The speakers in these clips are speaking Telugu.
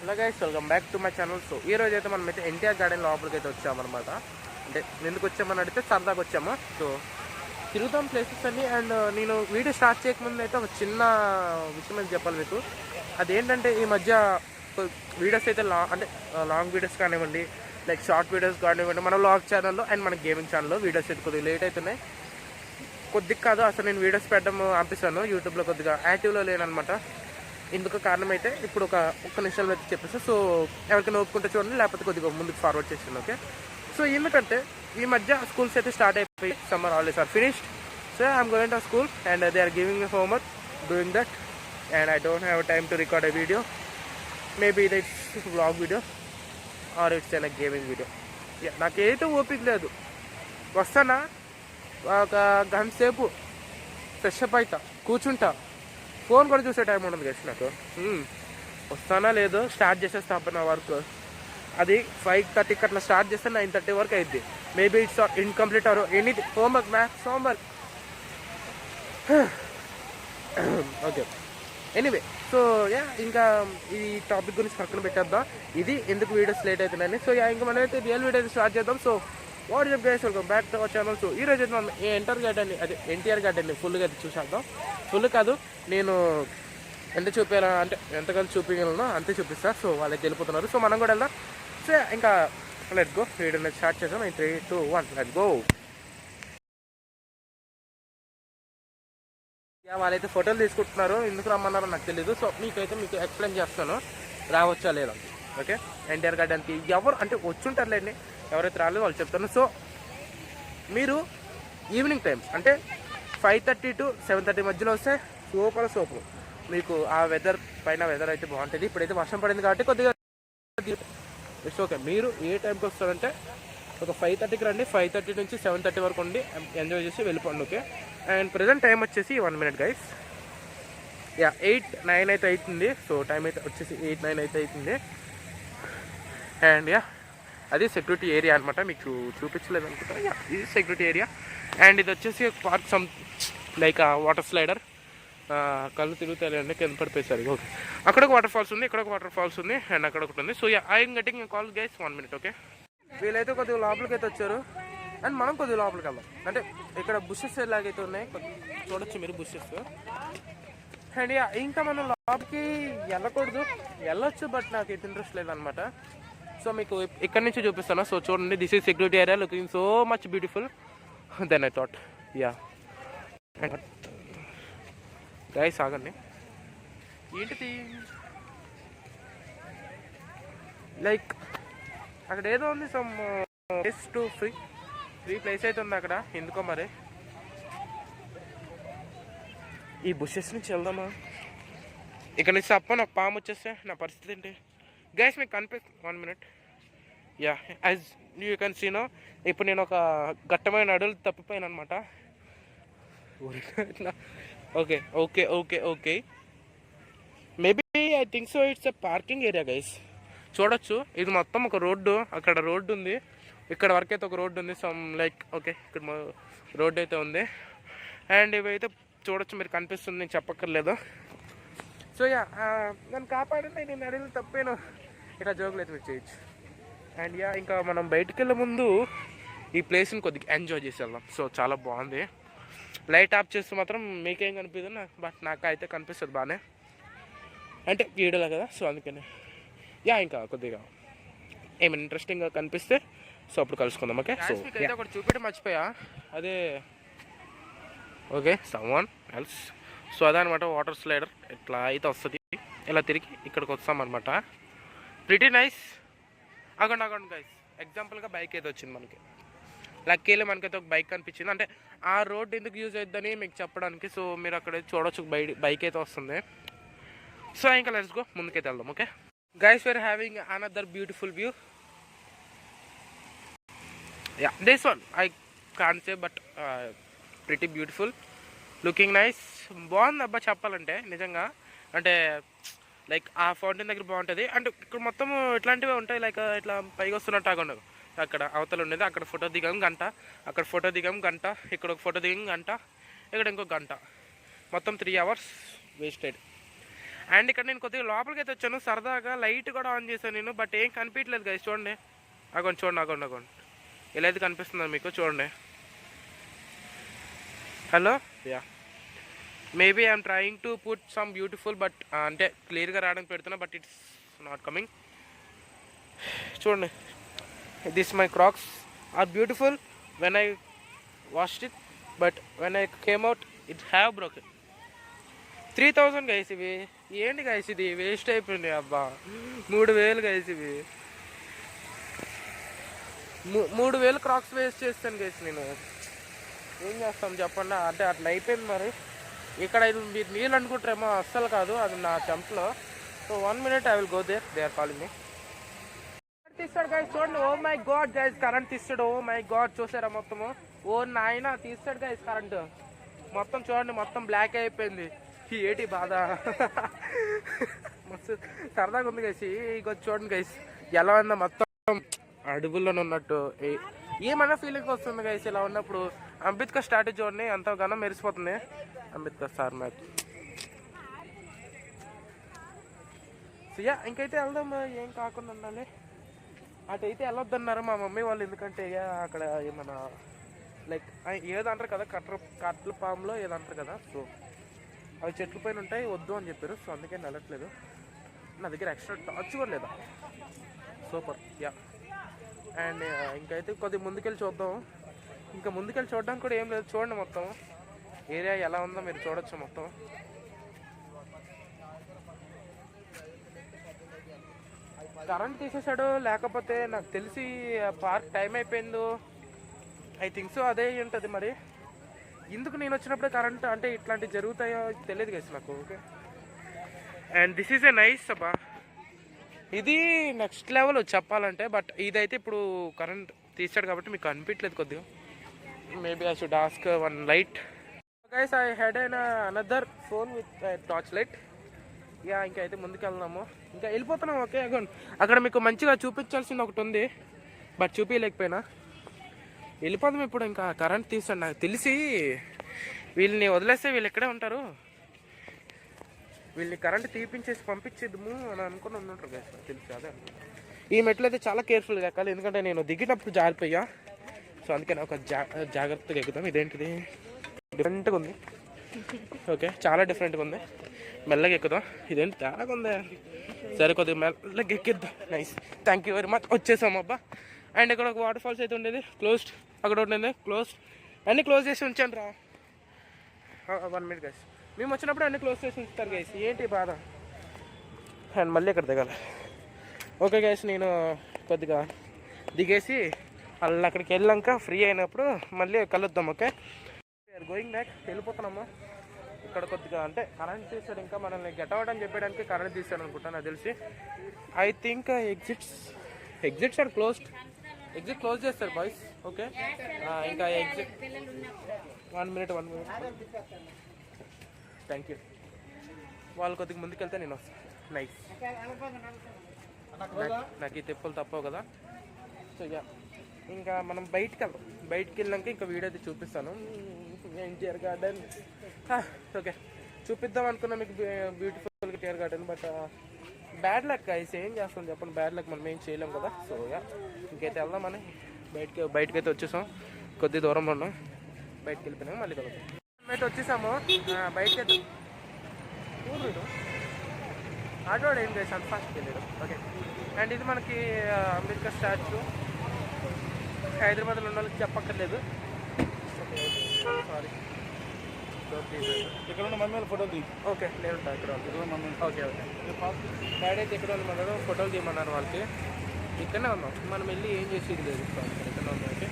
Hello guys, welcome back to my channel. So ఈ రోజు అయితే మనం అయితే ఎన్టీఆర్ గార్డెన్ లోపలికి అయితే వచ్చామన్నమాట. అంటే ఎందుకు వచ్చామని అడిగితే సరదాగా వచ్చాము. సో తిరుగుతాం ప్లేసెస్ అన్ని. అండ్ నేను వీడియో స్టార్ట్ చేయకముందు అయితే ఒక చిన్న విషయం అయితే చెప్పాలి మీకు. అదేంటంటే ఈ మధ్య వీడియోస్ అయితే లాంగ్ వీడియోస్ కానివ్వండి, లైక్ షార్ట్ వీడియోస్ కానివ్వండి, మన వ్లాగ్ ఛానల్లో అండ్ మన గేమింగ్ ఛానల్లో వీడియోస్ అయితే కొద్దిగా లేట్ అవుతున్నాయి. కొద్దిగా కాదు, అసలు నేను వీడియోస్ పెట్టడం ఆపిస్తాను. యూట్యూబ్లో కొద్దిగా యాక్టివ్లో లేనమాట. ఇందుకు కారణం అయితే ఇప్పుడు ఒక్క నిమిషాలు అయితే చెప్పేసి, సో ఎవరికైనా ఒప్పుకుంటే చూడండి, లేకపోతే కొద్దిగా ముందుకు ఫార్వర్డ్ చేసాను. ఓకే, సో ఎందుకంటే ఈ మధ్య స్కూల్స్ అయితే స్టార్ట్ అయిపోయి, summer holidays are finished. So I'm going to school and they are giving a homework, doing that, and I don't have time to record a video. Maybe it's vlog video or it's an gaming video. నాకైతే ఓపిక లేదు. వస్తానా ఒక గంట సేపు ఫ్రెష్ అప్ అవుతా, కూర్చుంటా, ఫోన్ కూడా చూసే టైం ఉండదు గైస్ నాకు. వస్తానా లేదో స్టార్ట్ చేసేస్తా నా వర్క్. అది 5:30కి అట్లా స్టార్ట్ చేస్తే 9:30 వరకు అయింది. Maybe it's incomplete or anything, homework, maths homework. Okay, anyway, so ఇంకా ఈ టాపిక్ గురించి పక్కన పెట్టేద్దాం. ఇది ఎందుకు వీడియోస్ లేట్ అవుతున్నాయని. సో ఇంకా మనం అయితే రియల్ వీడియో స్టార్ట్ చేద్దాం. So what is guys, welcome back to our channel. So ఈరోజు అయితే మనం ఎన్టీఆర్ గార్డెన్ని ఫుల్గా అయితే చూసేద్దాం. ఫుల్ కాదు, నేను ఎంత చూపించాలా అంటే ఎంతకాలం చూపించగలను అంతే చూపిస్తా. సో వాళ్ళకి వెళ్ళిపోతున్నారు. సో మనం కూడా వెళ్దాం. సో ఇంకా లెట్స్ గో, వీడియోని స్టార్ట్ చేద్దాం. 3, 2, 1 లెట్స్ గో. వాళ్ళైతే ఫోటోలు తీసుకుంటున్నారు, ఎందుకు రమ్మన్నారో నాకు తెలీదు. సో మీకు ఎక్స్ప్లెయిన్ చేస్తాను, రావచ్చా లేదా. ఓకే, ఎన్టీఆర్ గార్డెన్కి ఎవరు అంటే వచ్చుంటారులేండి, ఎవరైతే రాలేదు వాళ్ళు చెప్తాను. సో మీరు ఈవినింగ్ టైం అంటే 5:30 to 7:30 మధ్యలో వస్తే సూపర్. మీకు ఆ వెదర్ అయితే బాగుంటుంది. ఇప్పుడైతే వర్షం పడింది కాబట్టి కొద్దిగా ఇట్స్ ఓకే. మీరు ఏ టైంకి వస్తారంటే ఒక 5:30కి రండి. 5:30 నుంచి 7:30 వరకు ఉండి ఎంజాయ్ చేసి వెళ్ళిపోండి. ఓకే, అండ్ ప్రజెంట్ టైం వచ్చేసి 1 minute గైస్. 8:09 అయితే అవుతుంది. సో టైం అయితే వచ్చేసి 8:09 అయితే అవుతుంది. అండ్ అది సెక్యూరిటీ ఏరియా అనమాట, మీకు చూపించలేదు అనుకుంటా. ఇది సెక్యూరిటీ ఏరియా. అండ్ ఇది వచ్చేసి park some like water slider. కళ్ళు తిరుగుతాయండి, కింద పడిపోయేసరి. ఓకే, అక్కడ ఒక వాటర్ ఫాల్స్ ఉంది, ఇక్కడ ఒక వాటర్ ఫాల్స్ ఉంది, అండ్ అక్కడ ఒకటి ఉంది. So I'm getting call guys, 1 minute. Okay, వీళ్ళైతే కొద్దిగా లోపలికి అయితే వచ్చారు, అండ్ మనం కొద్దిగా లోపలికి వెళ్దాం. అంటే ఇక్కడ బుషెస్ ఎలాగైతే ఉన్నాయి చూడొచ్చు మీరు, బుషెస్. అండ్ ఇంకా మనం లోపలికి వెళ్ళొచ్చు, బట్ నాకు ఎటు ఇంట్రెస్ట్ లేదనమాట. సో మీకు ఇక్కడ నుంచి చూపిస్తాను. సో చూడండి, this is security area, looking so much beautiful then I thought. Guys ఆగండి, ఏంటిది లైక్ అక్కడ ఏదో ఉంది, some place to free place అయితే ఉంది అక్కడ. ఎందుకో మరి ఈ బుషెస్ నుంచి వెళ్దామా? ఇక్కడ నుంచి తప్పని ఒక పాము వచ్చేస్తే నా పరిస్థితి ఏంటి గైస్? మీకు కనిపిస్తుంది 1 minute. As you can see no, ఇప్పుడు నేను ఒక ఘట్టమైన అడవులు తప్పిపోయాను అనమాట. Okay maybe I think so it's a parking area guys. చూడొచ్చు, ఇది మొత్తం ఒక రోడ్డు. అక్కడ రోడ్డు ఉంది, ఇక్కడ వరకు అయితే ఒక రోడ్డు ఉంది, సమ్ లైక్ ఓకే, ఇక్కడ రోడ్డు అయితే ఉంది. అండ్ ఇవైతే చూడొచ్చు, మీరు కనిపిస్తుంది, నేను చెప్పక్కర్లేదు. సో నన్ను కాపాడండి, నేను అడవులు తప్పాను. ఇట్లా జోకులు అయితే మీరు చేయొచ్చు. అండ్ ఇంకా మనం బయటికి వెళ్ళే ముందు ఈ ప్లేస్ని కొద్దిగా ఎంజాయ్ చేసి వెళ్దాం. సో చాలా బాగుంది. లైట్ ఆఫ్ చేస్తే మాత్రం మీకేం కనిపిస్తుంది, బట్ నాకు అయితే కనిపిస్తుంది బాగానే, అంటే వీడియోలో కదా. సో అందుకని ఇంకా కొద్దిగా ఏమైనా ఇంట్రెస్టింగ్గా కనిపిస్తే సో అప్పుడు కలుసుకుందాం. ఓకే, సో ఒకటి చూపించడం మర్చిపోయా, అదే ఓకే సమ్వన్ ఎల్స్. సో అదనమాట వాటర్ స్లైడర్. ఇట్లా అయితే వస్తుంది, ఇలా తిరిగి ఇక్కడికి వస్తామన్నమాట. Pretty nice. అగండి గైస్, ఎగ్జాంపుల్గా బైక్ అయితే వచ్చింది మనకి. లక్కీలో మనకైతే ఒక బైక్ కనిపించింది, అంటే ఆ రోడ్ ఎందుకు యూజ్ అవుతుందని మీకు చెప్పడానికి. సో మీరు అక్కడ చూడొచ్చు, బైక్ అయితే వస్తుంది. సో ఇంకా లెట్స్ గో, ముందుకైతే వెళ్దాం. Okay guys, we are having another beautiful view. This one I can't say, but pretty beautiful, looking nice. బాగుంది అబ్బా చెప్పాలంటే నిజంగా. అంటే లైక్ ఆ ఫౌంటైన్ దగ్గర బాగుంటుంది. అంటే ఇక్కడ మొత్తం ఇట్లాంటివి ఉంటాయి, లైక్ ఇట్లా పైకి వస్తున్నట్టు ఉండదు. అక్కడ అవతల ఉండేది, అక్కడ ఫోటో దిగం గంట, అక్కడ ఫోటో దిగం గంట, ఇక్కడ ఒక ఫోటో దిగం గంట, ఇక్కడ ఇంకొక గంట, మొత్తం 3 hours వేస్టెడ్. అండ్ ఇక్కడ నేను కొద్దిగా లోపలికి అయితే వచ్చాను, సరదాగా లైట్ కూడా ఆన్ చేశాను నేను, బట్ ఏం కనిపించలేదు గైస్. చూడండి అగోండి ఇలా అయితే కనిపిస్తుందా మీకు? చూడండి. Hello yeah, maybe I'm trying to put some beautiful, but అంటే క్లియర్గా రావడానికి పెడుతున్నా, బట్ ఇట్స్ నాట్ కమింగ్. చూడండి, this my Crocs are beautiful when I washed it, but when I came out it have broken. 3000 guys ఇవి. ఏంటి గైస్ ఇది వేస్ట్ అయిపోయింది అబ్బా. 3000 గైస్ ఇవి. 3000 క్రాక్స్ వేస్ట్ చేస్తాను గైస్ నేను. ఏం చేస్తాం చెప్పండి, అంటే అట్లా అయిపోయింది. మరి ఇక్కడ మీరు నీళ్ళు అనుకుంటారేమో, అస్సలు కాదు, అది నా చెంపలో. So 1 minute I will go there, they are calling me. తీస్తాడు గైస్, చూడండి. Oh my God guys, current తీస్తాడు. ఓ మై గాడ్, చూసారా మొత్తము? ఓ నాయన, తీస్తాడు గైస్ కరెంట్ మొత్తం. చూడండి, మొత్తం బ్లాక్ అయిపోయింది. ఏటి బాధ. మస్తు సరదాగా ఉంది గైస్. ఇక చూడండి గైస్, ఎలా ఉందో మొత్తం అడుగుల్లోనే ఉన్నట్టు ఏమన్నా ఫీలింగ్ వస్తుంది గైస్ ఇలా ఉన్నప్పుడు. అంబేద్కర్ స్టాట్యూ చూడండి, ఎంతగానో మెరిసిపోతుంది. Ambedkar sir match. యా, ఇంకైతే వెళ్దాం. ఏం కాకుండా ఉండాలి. అటైతే వెళ్ళొద్దన్నారు మా మమ్మీ వాళ్ళు, ఎందుకంటే అక్కడ ఏమన్నా లైక్ ఏదంటారు కదా, కట్ల పాములో ఏదంటారు కదా, సో అవి చెట్ల పైన ఉంటాయి, వద్దు అని చెప్పారు. సో అందుకే వెళ్ళట్లేదు. నా దగ్గర ఎక్స్ట్రా టార్చ్ కూడా లేదా. సూపర్. యా, అండ్ ఇంకైతే కొద్దిగా ముందుకెళ్ళి చూద్దాం. ఇంకా ముందుకెళ్ళి చూడడానికి కూడా ఏం లేదు. చూడండి మొత్తం ఏరియా ఎలా ఉందో మీరు చూడొచ్చు మొత్తం. కరెంట్ తీసేసాడు, లేకపోతే నాకు తెలిసి పార్క్ టైం అయిపోయిందో ఐ థింక్ సో, అదే ఉంటుంది. మరి ఎందుకు నేను వచ్చినప్పుడే కరెంట్ అంటే ఇట్లాంటివి జరుగుతాయో తెలియదు కదా నాకు. Okay, and this is a nice అబ్బా. ఇది నెక్స్ట్ లెవెల్ చెప్పాలంటే. బట్ ఇదైతే ఇప్పుడు కరెంట్ తీసాడు కాబట్టి మీకు కనిపించలేదు కొద్దిగా. Maybe I should ask one light. Guys, I had another phone with torch light. ఇక ఇంకా అయితే ముందుకు వెళ్దాము, ఇంకా వెళ్ళిపోతున్నాం. ఓకే, అక్కడ మీకు మంచిగా చూపించాల్సింది ఒకటి ఉంది, బట్ చూపించలేకపోయినా. వెళ్ళిపోదాం ఇప్పుడు. ఇంకా కరెంట్ తీసాడు. నాకు తెలిసి వీళ్ళని వదిలేస్తే వీళ్ళు ఇక్కడే ఉంటారు. వీళ్ళని కరెంట్ తీపించేసి పంపించేద్దాము అని అనుకుని ఉంటారు కదా, తెలిసి. అదే ఈ మెట్లు అయితే చాలా కేర్ఫుల్గా ఎక్కాలి, ఎందుకంటే నేను దిగినప్పుడు జారిపోయా. సో అందుకని ఒక జాగ్రత్తగా ఎక్కుదాం. ఇదేంటిది డిఫరెంట్గా ఉంది. ఓకే, చాలా డిఫరెంట్గా ఉంది. మెల్లగా ఎక్కుదాం. ఇదేంటి తేడాగా ఉంది. సరే, కొద్దిగా మెల్లగా ఎక్కిద్దాం. Nice, thank you very much. వచ్చేసాము అబ్బా. అండ్ ఇక్కడ ఒక వాటర్ ఫాల్స్ అయితే ఉండేది, క్లోజ్డ్. అక్కడ ఉండేది క్లోజ్డ్. అన్నీ క్లోజ్ చేసి ఉంచాను రా. 1 minute గైస్. మేము వచ్చినప్పుడు అన్నీ క్లోజ్ చేసి ఉంచుతారు గైస్. ఏంటి బాధ. అండ్ మళ్ళీ ఇక్కడ దిగాలి. ఓకే గైస్, నేను కొద్దిగా దిగేసి అలా అక్కడికి వెళ్ళాక ఫ్రీ అయినప్పుడు మళ్ళీ కలుద్దాం. Okay, we're going back. వెళ్ళిపోతున్నాము. ఇక్కడ కొద్దిగా అంటే కరెంట్ తీసాడు, ఇంకా మనల్ని గెట్ అవుట్ అని చెప్పడానికి కరెంట్ తీసాడు అనుకుంటాను నాకు తెలిసి. I think exits are closed. Exit close చేస్తారు బాయ్స్. ఓకే, ఇంకా ఎగ్జిట్ 1 minute. Thank you. వాళ్ళు కొద్దిగా ముందుకు వెళ్తే నేను వస్తాను. నైస్. నాకు ఈ తెప్పులు తప్పవు కదా. సో యా, ఇంకా మనం బయటికి వెళ్ళాక ఇంకా వీడియో అయితే చూపిస్తాను. ఎన్టీఆర్ గార్డెన్. ఓకే, చూపిద్దాం అనుకున్నా మీకు beautiful NTR garden, but bad luck guys. ఏం చేస్తాం చెప్పండి, బ్యాడ్ లక్, మనం ఏం చేయలేం కదా. సో యా, ఇంకైతే వెళ్దామని బయటకైతే వచ్చేసాం. కొద్ది దూరంలో ఉన్నాం, బయటకు వెళ్ళిపోయినాము. మళ్ళీ కలుగుతాం. అయితే వచ్చేసాము బయటకి. ఆటోడు ఏం చేసి అంత ఫాస్ట్కి వెళ్ళాడు. ఓకే, అండ్ ఇది మనకి అంబేద్కర్ స్టాచ్యూ. హైదరాబాద్లో ఉన్న వాళ్ళకి చెప్పక్కర్లేదు. Okay, sorry. ఇక్కడ ఉన్న మమ్మీ ఫోటో తీ. ఓకే, నేను ఉంటాను ఇక్కడ. మమ్మీ. ఓకే, డాడీ అయితే ఇక్కడ ఉన్నాడు, ఫోటోలు తీయమన్నారు వాళ్ళకి. ఇక్కడనే ఉన్నాం. మనం వెళ్ళి ఏం చేసేది లేదు, ఇక్కడ ఉన్నాం. ఓకే,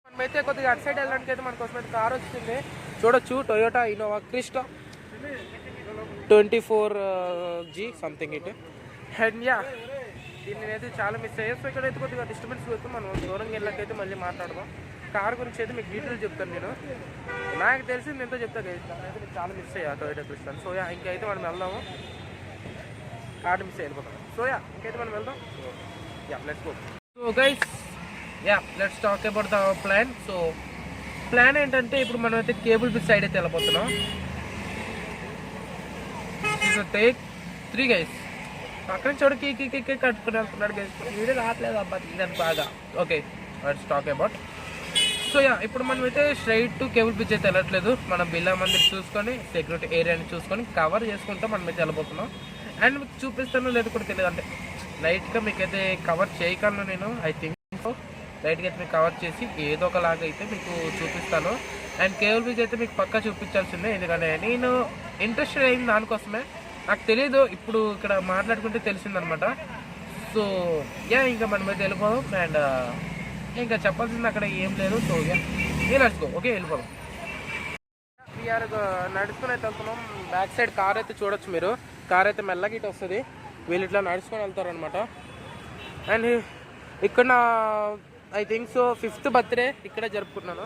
మనమైతే కొద్దిగా అటు సైడ్ వెళ్ళడానికి అయితే మనకోసం అయితే కార్ వచ్చింది. చూడొచ్చు, Toyota Innova Crysta 24G something it. And yeah, దీన్ని అయితే చాలా మిస్ అయ్యాయి. సో ఇక్కడైతే కొద్దిగా డిస్టర్బెన్స్ అవుతుంది. మనం దూరంగా వెళ్ళకైతే మళ్ళీ మాట్లాడదాం. కార్ గురించి అయితే మీకు డీటెయిల్స్ చెప్తాను నేను. నాకు తెలిసింది ఎంతో చెప్తాను కదా, అయితే నేను చాలా మిస్ అయ్యా టొయోటా క్రిస్టా. సో యా, ఇంకైతే మనం వెళ్దాము. కార్ మిస్ అయిపోతాం. సో యా, ఇంకైతే మనం వెళ్దాం. Yeah, let's go. So guys, yeah, let's talk about the plan. So plan ఏంటంటే, ఇప్పుడు మనం అయితే కేబుల్ బ్రిడ్జ్ సైడ్ అయితే వెళ్ళిపోతున్నాం. Take 3 guys. అక్కడ చూడకి కట్టుకుని వెళ్తున్నాడు గైస్. వీడియో రావట్లేదు అబ్బా తీయడానికి బాగా. Okay let's talk about. So yeah, ఇప్పుడు మనం అయితే స్ట్రైట్ టు కేబుల్ బ్రిడ్జ్ అయితే వెళ్ళట్లేదు. మనం బిర్లా మందిర్ చూసుకొని సెక్యూరిటీ ఏరియాని చూసుకొని కవర్ చేసుకుంటూ మనం అయితే వెళ్ళిపోతున్నాం. అండ్ మీకు చూపిస్తానో లేదు కూడా తెలియదు, అంటే లైట్గా మీకైతే కవర్ చేయగలను నేను. ఐ థింక్ సో లైట్గా అయితే మీకు కవర్ చేసి ఏదో ఒకలాగా అయితే మీకు చూపిస్తాను. అండ్ కేబుల్ బ్రిడ్జ్ అయితే మీకు పక్కా చూపించాల్సిందే, ఎందుకంటే నేను ఇంట్రెస్టెడ్ అయింది దానికోసమే. నాకు తెలియదు, ఇప్పుడు ఇక్కడ మాట్లాడుకుంటే తెలిసిందనమాట. సో యా, ఇంకా మనం అయితే వెళ్ళిపోదాం. అండ్ ఇంకా చెప్పాల్సింది అక్కడ ఏం లేదు. సో యా, నడుచుకో. ఓకే వెళ్ళిపోదాం. వీఆర్ నడుచుకుని అయితే వెళ్తున్నాం. బ్యాక్ సైడ్ కార్ అయితే చూడొచ్చు మీరు. కార్ అయితే మెల్లగా ఇటు వస్తుంది, వీళ్ళు ఇట్లా నడుచుకొని వెళ్తారనమాట. అండ్ ఇక్కడ నా I think so 5th birthday ఇక్కడే జరుపుకున్నాను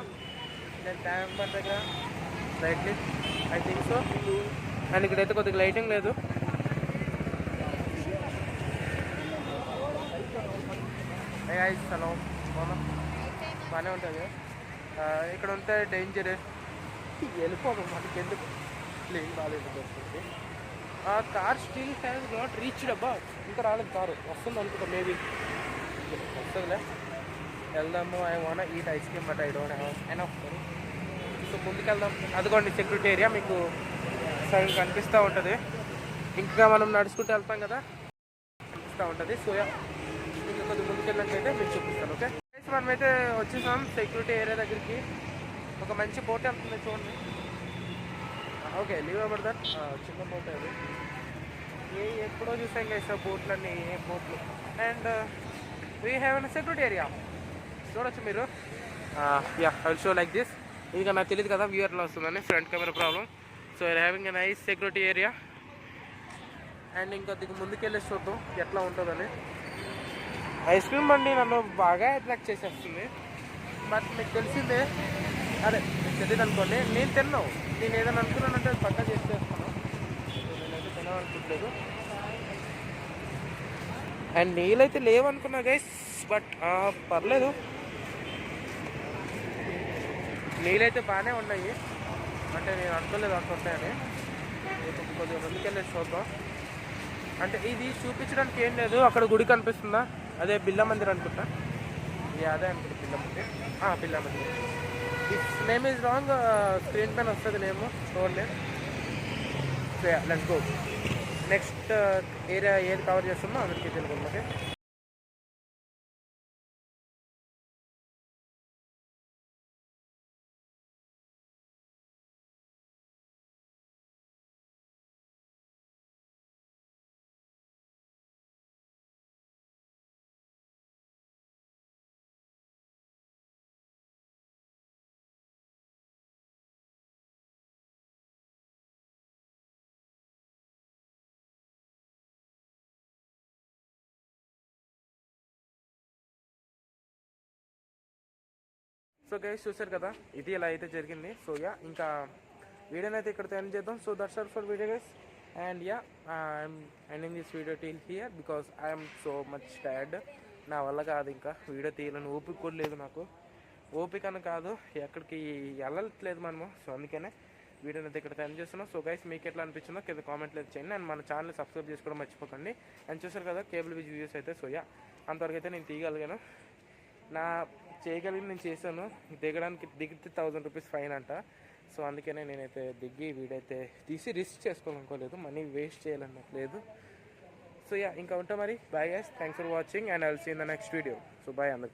నేను ట్యాంక్ బండ్ దగ్గర rightly, I think so. And ఇక్కడైతే కొద్దిగా లైటింగ్ లేదు. హలో బాగానే ఉంటుంది ఇక్కడ ఉంటే డేంజర్. వెళ్ళిపోదాం, మనకి ఎందుకు ప్లేన్ బాగాలేదు వస్తుంది. Car still has not reached అబ్బా, ఇంకా రాలేదు. కారు వస్తుంది అనుకుంటా, మేబీ వస్తుందిలే. వెళ్దాము. I want eat ice cream but I don't have enough money. So ముందుకెళ్దాం. అదిగోండి సెక్యూరిటీ ఏరియా మీకు సగం కనిపిస్తూ ఉంటుంది. ఇంకా మనం నడుచుకుంటూ వెళ్తాం కదా, కనిపిస్తూ ఉంటుంది. సో ఇంకా కొద్దిగా ముందుకెళ్ళినట్లయితే మీకు చూపిస్తాను. ఓకే, మనమైతే వచ్చేసాం సెక్యూరిటీ ఏరియా దగ్గరికి. ఒక మంచి బోట్ వెళ్తుంది చూడండి. Okay leave about that. చిన్న బోట్ అది, ఎప్పుడో చూసాం కదా బోట్లన్నీ, ఏ బోట్లు. And we have an security area చూడొచ్చు మీరు. Yeah, I will show like this. ఇంకా నాకు తెలియదు కదా వ్యూవర్లో వస్తుందని, front camera problem. So I having a nice security area. And ఇంకా ముందుకెళ్ళేసి చూద్దాం ఎట్లా ఉంటుందని. ఐస్ క్రీమ్ బండి నన్ను బాగా అట్రాక్ట్ చేసేస్తుంది. బట్ మీకు తెలిసిందే, అదే మీకు తెలియదు అనుకోండి, నేను తిన్నాను. నేను ఏదైనా అనుకున్నానంటే అది పక్కా చేసేస్తాను. నేనైతే తినాలనుకోలేదు. అండ్ నీళ్ళైతే లేవనుకున్నా గైస్, బట్ పర్లేదు, నీళ్ళైతే బాగానే ఉన్నాయి. అంటే నేను అనుకోలేదు అంత ఉంటాయని. కొద్దిగా ముందుకెళ్ళేసి చూద్దాం. అంటే ఇది చూపించడానికి ఏం లేదు. అక్కడ గుడి కనిపిస్తుందా, అదే బిర్లా మందిర్ అనుకుంటా. ఇది అదే అనుకుంటా Birla Mandir. Birla Mandir. If name is wrong screen పైన వస్తుంది నేమ్, చూడండి. So let's go. Next area ఏది కవర్ చేస్తుందో అందరికీ తెలుగు. ఓకే, సో గైస్ చూసారు కదా, ఇది ఇలా అయితే జరిగింది. సో యా, ఇంకా వీడియోని అయితే ఇక్కడితో ఎండ్ చేద్దాం. So that's all for video guys. And yeah, I'm ending this video till here because I'm so much tired. నా వల్ల కాదు ఇంకా వీడియో తీయాలని, ఓపిక కూడా లేదు నాకు. ఓపిక అని కాదు, ఎక్కడికి వెళ్ళట్లేదు మనము. సో అందుకనే వీడియోని అయితే ఇక్కడ ఎండ్ చేస్తున్నాం. సో గైస్ మీకు ఎట్లా అనిపించిందో కింద కామెంట్లు అయితే చేయండి. అండ్ మన ఛానల్ సబ్స్క్రైబ్ చేసుకోవడం మర్చిపోకండి. అండ్ చూసారు కదా కేబుల్ బ్రిడ్జ్ వ్యూస్ అయితే. సో యా, అంతవరకు అయితే నేను తీయగలిగాను. నా చేయగలిగి నేను చేశాను. దిగితే 1000 రూపీస్ ఫైన్ అంట. సో అందుకనే నేనైతే దిగి వీడైతే తీసి రిస్క్ చేసుకోవాలనుకోలేదు, మనీ వేస్ట్ చేయాలనుకోలేదు. సో యా, ఇంకా ఉంటా మరి. Bye guys, thanks for watching and I will see in the next video. So bye అందరికి.